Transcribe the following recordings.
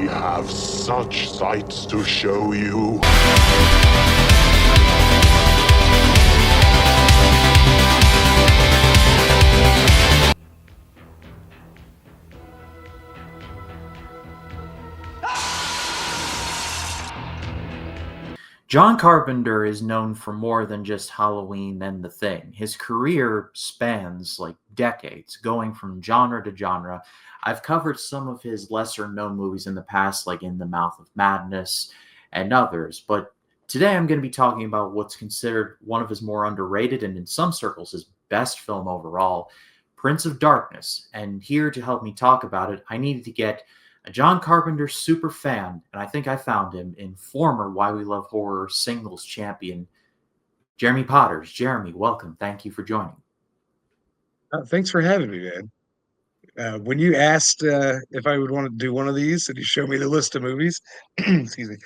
have such sights to show you. John Carpenter is known for more than just Halloween and The Thing. His career spans like decades, going from genre to genre. I've covered some of his lesser known movies in the past, like In the Mouth of Madness and others, but today I'm going to be talking about what's considered one of his more underrated and in some circles his best film overall, Prince of Darkness. And here to help me talk about it, I needed to get a John Carpenter super fan, and I think I found him in former Why We Love Horror singles champion, Jeremy Potters. Jeremy, welcome. Thank you for joining. Thanks for having me, man. When you asked if I would want to do one of these, and you showed me the list of movies, excuse me,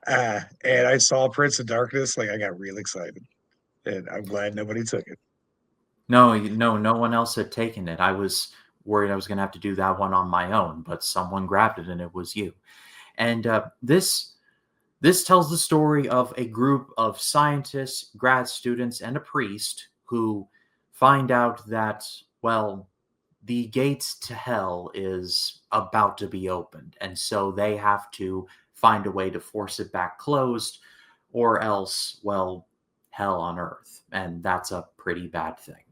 and I saw Prince of Darkness, like I got real excited, and I'm glad nobody took it. No one else had taken it. I was worried I was going to have to do that one on my own, but someone grabbed it, and it was you. And this tells the story of a group of scientists, grad students, and a priest who find out that, well, the gates to hell is about to be opened, and so they have to find a way to force it back closed, or else, well, hell on earth, and that's a pretty bad thing.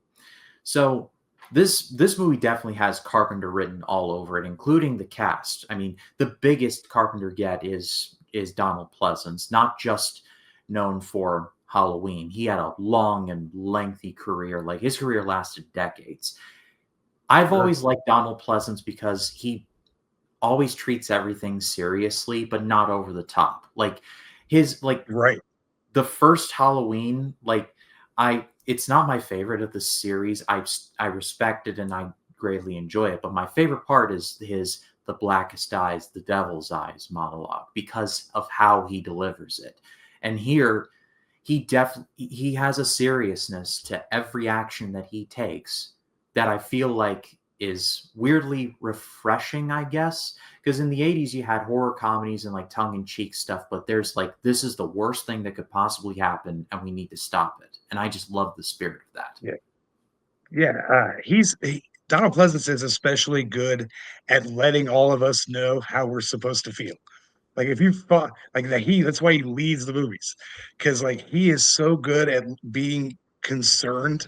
So this movie definitely has Carpenter written all over it, including the cast. I mean, the biggest Carpenter get is Donald Pleasance, not just known for Halloween. He had a long and lengthy career. Like, his career lasted decades. I've Sure. always liked Donald Pleasance because he always treats everything seriously, but not over the top. Like Right. the first Halloween, it's not my favorite of the series. I respect it and I greatly enjoy it, but my favorite part is his "the blackest eyes, the devil's eyes" monologue because of how he delivers it. And here he has a seriousness to every action that he takes that I feel like is weirdly refreshing, I guess. Because in the 80s, you had horror comedies and like tongue in cheek stuff, but there's like, this is the worst thing that could possibly happen, and we need to stop it. And I just love the spirit of that. Yeah. Yeah. Donald Pleasance is especially good at letting all of us know how we're supposed to feel. Like if you thought like that, that's why he leads the movies, because like he is so good at being concerned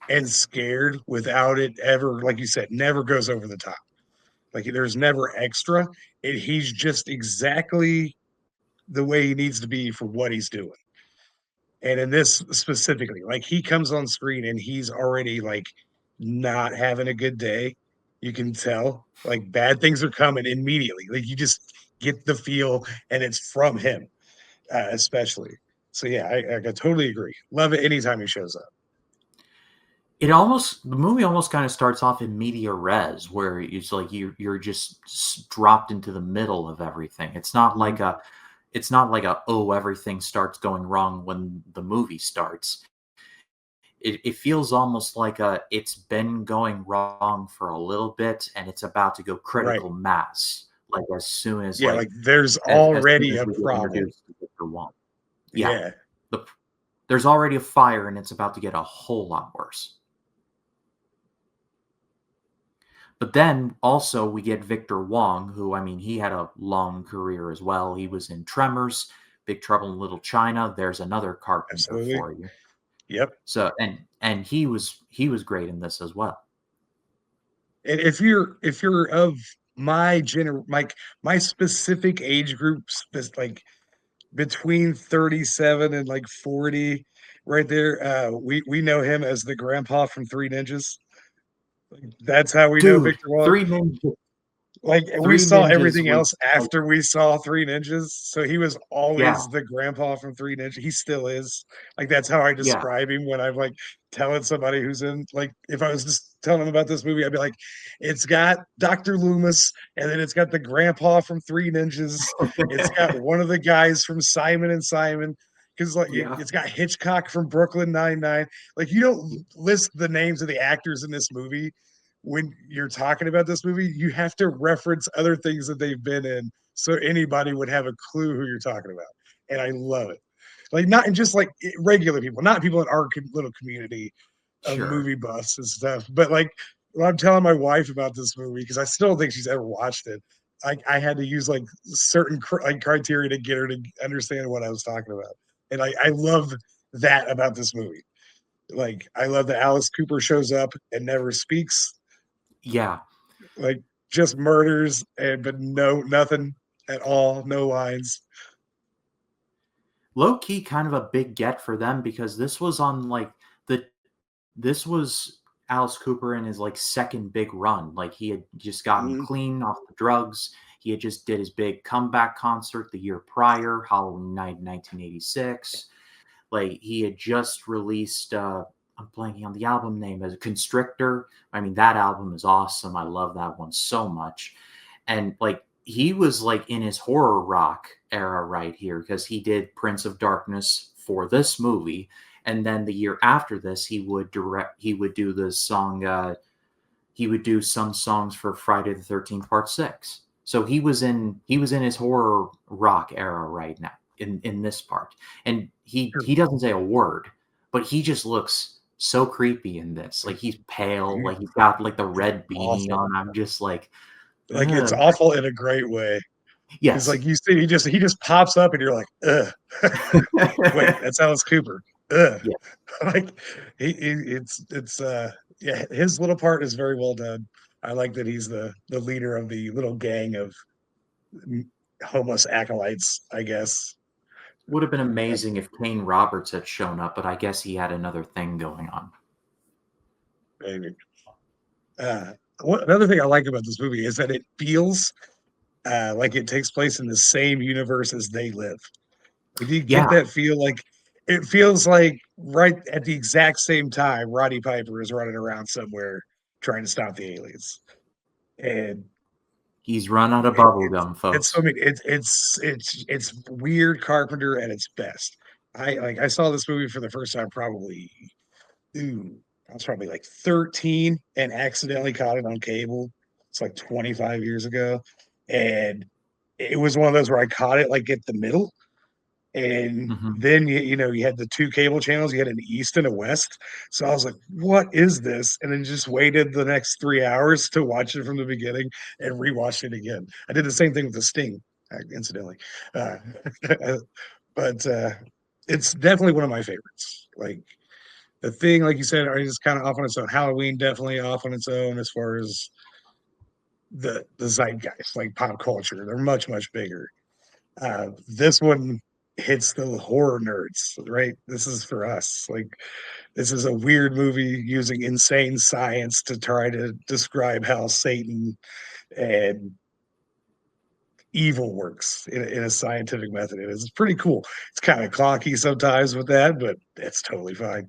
and scared without it ever, like you said, never goes over the top. Like there's never extra. He's just exactly the way he needs to be for what he's doing. And in this specifically, like he comes on screen and he's already like not having a good day. You can tell like bad things are coming immediately. Like you just get the feel, and it's from him, especially. So yeah, I totally agree. Love it anytime he shows up. The movie almost kind of starts off in media res, where it's like you're just dropped into the middle of everything. It's not like a, oh, everything starts going wrong when the movie starts. It feels almost like it's been going wrong for a little bit, and it's about to go Right. critical mass. Like as soon as Yeah, like there's already a we get problem. introduced to Victor Wong. Yeah. There's already a fire, and it's about to get a whole lot worse. But then also we get Victor Wong, who, I mean, he had a long career as well. He was in Tremors, Big Trouble in Little China. There's another Carpenter Absolutely. for you. Yep. So and he was great in this as well. And if you're of my my specific age groups, this like between 37 and like 40, right there, we know him as the grandpa from Three Ninjas. That's how we know Dude, Victor Wong. Three Ninjas. Like we Three saw Ninjas everything was else after we saw Three Ninjas, so he was yeah, always the grandpa from Three Ninjas. He still is. Like that's how I yeah. describe him when I'm like telling somebody who's in, like if I was just telling them about this movie, I'd be like, it's got Dr. Loomis, and then it's got the grandpa from Three Ninjas. It's got one of the guys from Simon and Simon. Because like Yeah. it's got Hitchcock from Brooklyn Nine-Nine. Like you don't list the names of the actors in this movie when you're talking about this movie, you have to reference other things that they've been in so anybody would have a clue who you're talking about. And I love it. Like not just like regular people, not people in our little community of Sure. movie buffs and stuff, but like when I'm telling my wife about this movie because I still don't think she's ever watched it. I had to use like certain like criteria to get her to understand what I was talking about, and I love that about this movie. Like I love that Alice Cooper shows up and never speaks, Yeah. like just murders and but nothing at all, no lines. Low key kind of a big get for them because this was on like the this was Alice Cooper in his like second big run. Like he had just gotten Mhm. clean off the drugs. He had just did his big comeback concert the year prior, Halloween night 1986. Like he had just released I'm blanking on the album name as Constrictor. I mean that album is awesome. I love that one so much. And like he was like in his horror rock era right here because he did Prince of Darkness for this movie, and then the year after this he would do the song he would do some songs for Friday the 13th Part 6. So he was in his horror rock era right now in this part. And he Sure. doesn't say a word, but he just looks so creepy in this. Like he's pale, Mhm. like he's got like the It's red beanie awful. on. I'm just like, Like it's ugh. awful in a great way. It's like Yes. you see, he just pops up, and you're like, ugh. Wait, that's Alice Cooper. Ugh. Yeah. Like it's yeah, his little part is very well done. I like that he's the leader of the little gang of homeless acolytes, I guess. Would have been Uh, amazing if Kane Roberts had shown up, but I guess he had another thing going on. maybe. Uh, Another thing I like about this movie is that it feels like it takes place in the same universe as they live. Like, do you get Yeah, that feel? Like it feels like right at the exact same time, Roddy Piper is running around somewhere trying to stop the aliens, and he's run out of it, bubble gum, it's so folks. many. It's weird Carpenter at its best. I saw this movie for the first time probably. Ooh, I was probably like 13 and accidentally caught it on cable. It's like 25 years ago, and it was one of those where I caught it like at the middle. And Mhm. then you had the two cable channels, you had an east and a west. So I was like, what is this? And then just waited the next 3 hours to watch it from the beginning and rewatched it again. I did the same thing with the Sting, incidentally. Uh, but it's definitely one of my favorites. Like the thing, like you said, is kind of off on its own. Halloween definitely off on its own as far as the zeitgeist, like pop culture. They're much, much bigger. This one hits the horror nerds, right? This is for us. Like, this is a weird movie using insane science to try to describe how Satan and evil works in a scientific method. And it's pretty cool. It's kind of clocky sometimes with that, but it's totally fine.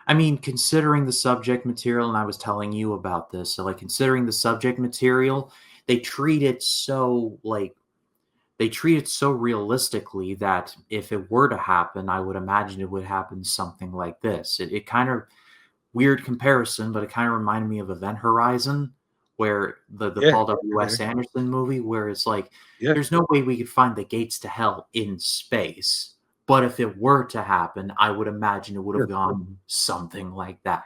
I mean, considering the subject material, and I was telling you about this, so like considering the subject material, they treat it so like they treat it so realistically that if it were to happen, I would imagine it would happen something like this. It kind of weird comparison, but it kind of reminded me of Event Horizon, where the Yeah. Paul W. Okay. S. Anderson movie, where it's like Yeah. there's no way we could find the gates to hell in space. But if it were to happen, I would imagine it would have Sure. gone something like that.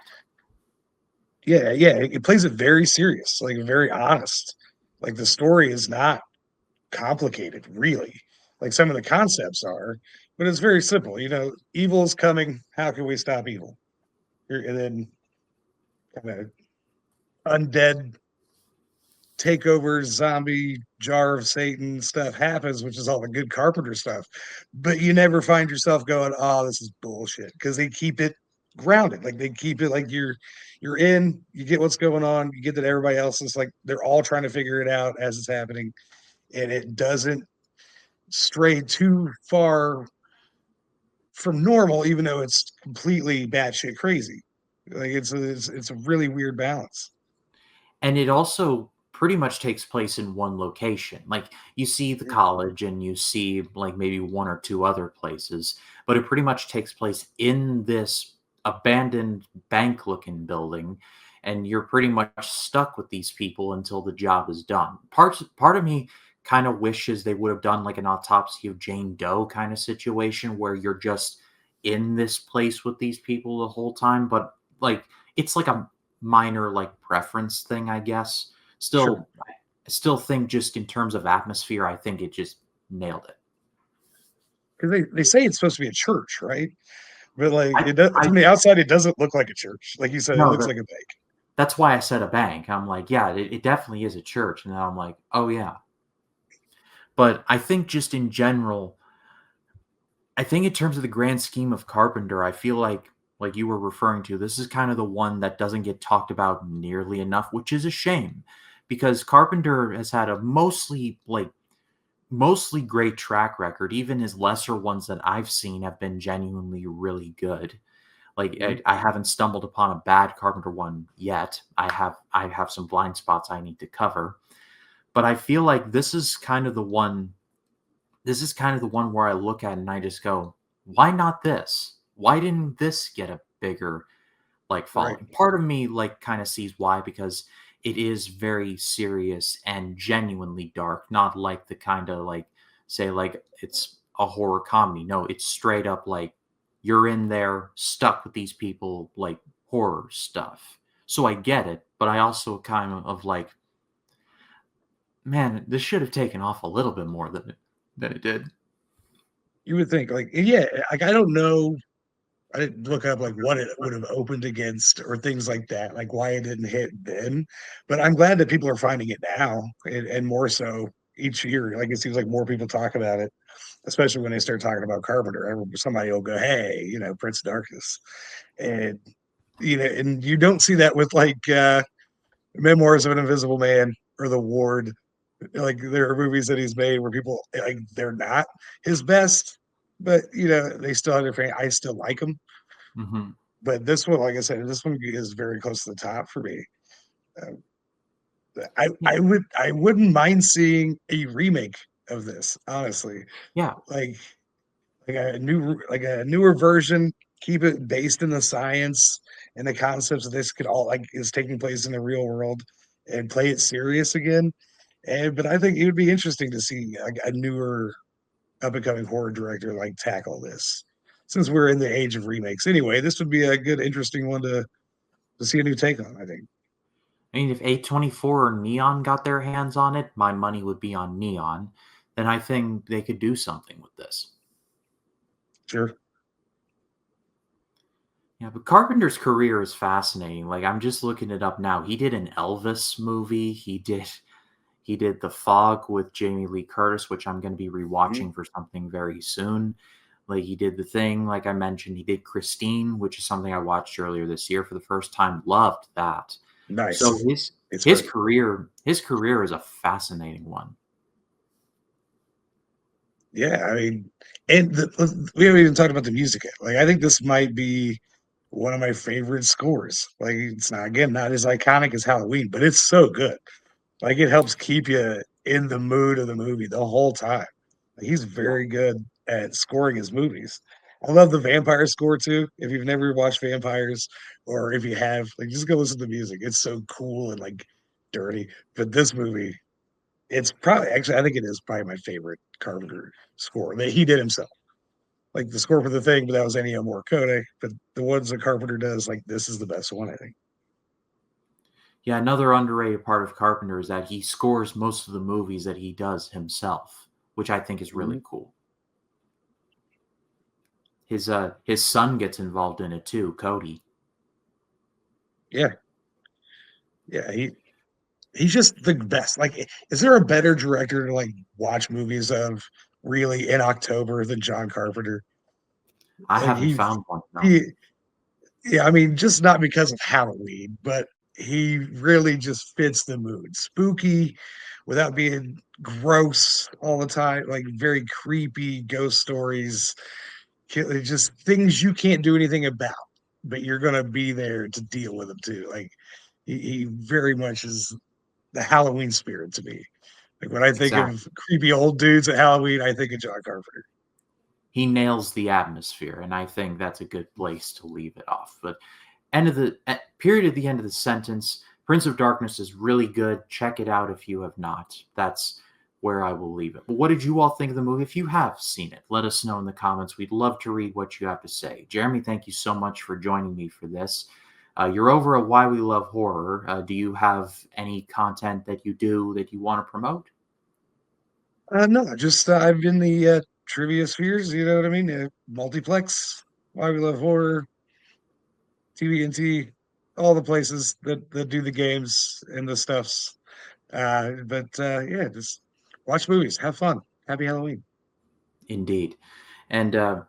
Yeah. Yeah. It plays it very serious, like very honest. Like the story is not complicated, really. Like some of the concepts are, but it's very simple. Evil is coming. How can we stop evil? And then kind of undead takeover, zombie jar of Satan stuff happens, which is all the good Carpenter stuff. But you never find yourself going, "Oh, this is bullshit," because they keep it grounded. Like they keep it like you're in, you get what's going on, you get that everybody else is like they're all trying to figure it out as it's happening, and it doesn't stray too far from normal, even though it's completely batshit crazy. Like it's a really weird balance. And it also pretty much takes place in one location. Like you see the college and you see like maybe one or two other places, but it pretty much takes place in this abandoned bank looking building. and you're pretty much stuck with these people until the job is done. Part of me kind of wishes they would have done like an autopsy of Jane Doe kind of situation where you're just in this place with these people the whole time, but like it's like a minor like preference thing, I guess. Sure. I still think just in terms of atmosphere, I think it just nailed it. Because they say it's supposed to be a church, right? But like I, it does I from the outside, it doesn't look like a church. Like you said, it no, looks like a bank. that's why I said a bank. I'm like, yeah, it definitely is a church, and then I'm like, oh yeah. But I think just in general, I think in terms of the grand scheme of Carpenter, I feel like you were referring to, this is kind of the one that doesn't get talked about nearly enough, which is a shame because Carpenter has had a mostly great track record. Even his lesser ones that I've seen have been genuinely really good. Like Mhm. I haven't stumbled upon a bad Carpenter one yet. I have some blind spots I need to cover, but I feel like this is kind of the one. This is kind of the one where I look at it and I just go, why not this? Why didn't this get a bigger like Right. following? Part of me like kind of sees why because it is very serious and genuinely dark, not like the kind of like say like it's a horror comedy. No, it's straight up like you're in there stuck with these people like horror stuff. So I get it, but I also kind of like, man, this should have taken off a little bit more than it did. You would think, like, yeah, like I don't know. I didn't look up like what it would have opened against or things like that, like why it didn't hit then. But I'm glad that people are finding it now and more so each year. Like it seems like more people talk about it, especially when they start talking about Carpenter. Somebody will go, "Hey, Prince of Darkness," and and you don't see that with like Memoirs of an Invisible Man or The Ward. Like there are movies that he's made where people like they're not his best, but they still have their. I still like them, Hmm. but this one, like I said, this one is very close to the top for me. Um, I wouldn't mind seeing a remake of this, honestly. Yeah. Like like a newer version, keep it based in the science and the concepts of this could all like is taking place in the real world and play it serious again. But I think it would be interesting to see like a newer up and coming horror director like tackle this. Since we're in the age of remakes anyway, this would be a good, interesting one to see a new take on, I think. I mean, if A24 or Neon got their hands on it, my money would be on Neon. Then I think they could do something with this. Sure. Yeah, but Carpenter's career is fascinating. Like I'm just looking it up now. He did an Elvis movie. He did The Fog with Jamie Lee Curtis, which I'm going to be Mhm. rewatching for something very soon. Like he did The Thing, like I mentioned. He did Christine, which is something I watched earlier this year for the first time. Loved that. So Nice. his It's his great. career his career is a fascinating one. Yeah, I mean, and we haven't even talked about the music yet. Like, I think this might be one of my favorite scores. Like, it's not again not as iconic as Halloween, but it's so good. Like, it helps keep you in the mood of the movie the whole time. Like, he's Yeah. very good at scoring his movies. I love the vampire score too. If you've never watched Vampires, or if you have, like, just go listen to the music. It's so cool and like dirty. But this movie, it's probably actually I think it is probably my favorite Carpenter score that he did himself. Like the score for the thing, but that was Ennio Morricone. But the ones that Carpenter does, like this is the best one, I think. Yeah, another underrated part of Carpenter is that he scores most of the movies that he does himself, which I think is really Mhm. cool. His son gets involved in it too, Cody. Yeah, yeah, he's just the best. Like, is there a better director to like watch movies of really in October than John Carpenter? I Like haven't found one. No. he yeah, I mean, just not because of Halloween, but he really just fits the mood. Spooky without being gross all the time, like very creepy ghost stories, just things you can't do anything about, but you're gonna be there to deal with them too. Like he very much is the Halloween spirit to me. Like when I think of Exactly. creepy old dudes at Halloween, I think of John Carpenter. He nails the atmosphere, and I think that's a good place to leave it off. But period at the end of the sentence. Prince of Darkness is really good. Check it out if you have not. That's where I will leave it. But what did you all think of the movie? If you have seen it, let us know in the comments. We'd love to read what you have to say. Jeremy, thank you so much for joining me for this. You're over at Why We Love Horror. Do you have any content that you do that you want to promote? No, just I'm in the trivia spheres. You know what I mean? Multiplex, Why We Love Horror, TVNT, all the places that do the games and the stuffs. Yeah, just watch movies, have fun, happy Halloween. Indeed. And uh,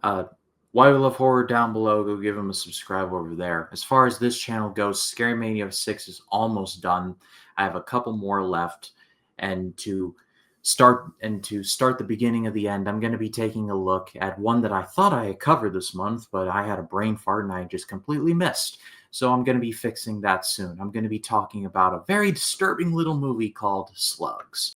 Why We Love Horror down below. Go give them a subscribe over there. As far as this channel goes, ScaryMania 6 is almost done. I have a couple more left. And to start the beginning of the end, I'm going to be taking a look at one that I thought I had covered this month, but I had a brain fart and I just completely missed. So I'm going to be fixing that soon. I'm going to be talking about a very disturbing little movie called Slugs.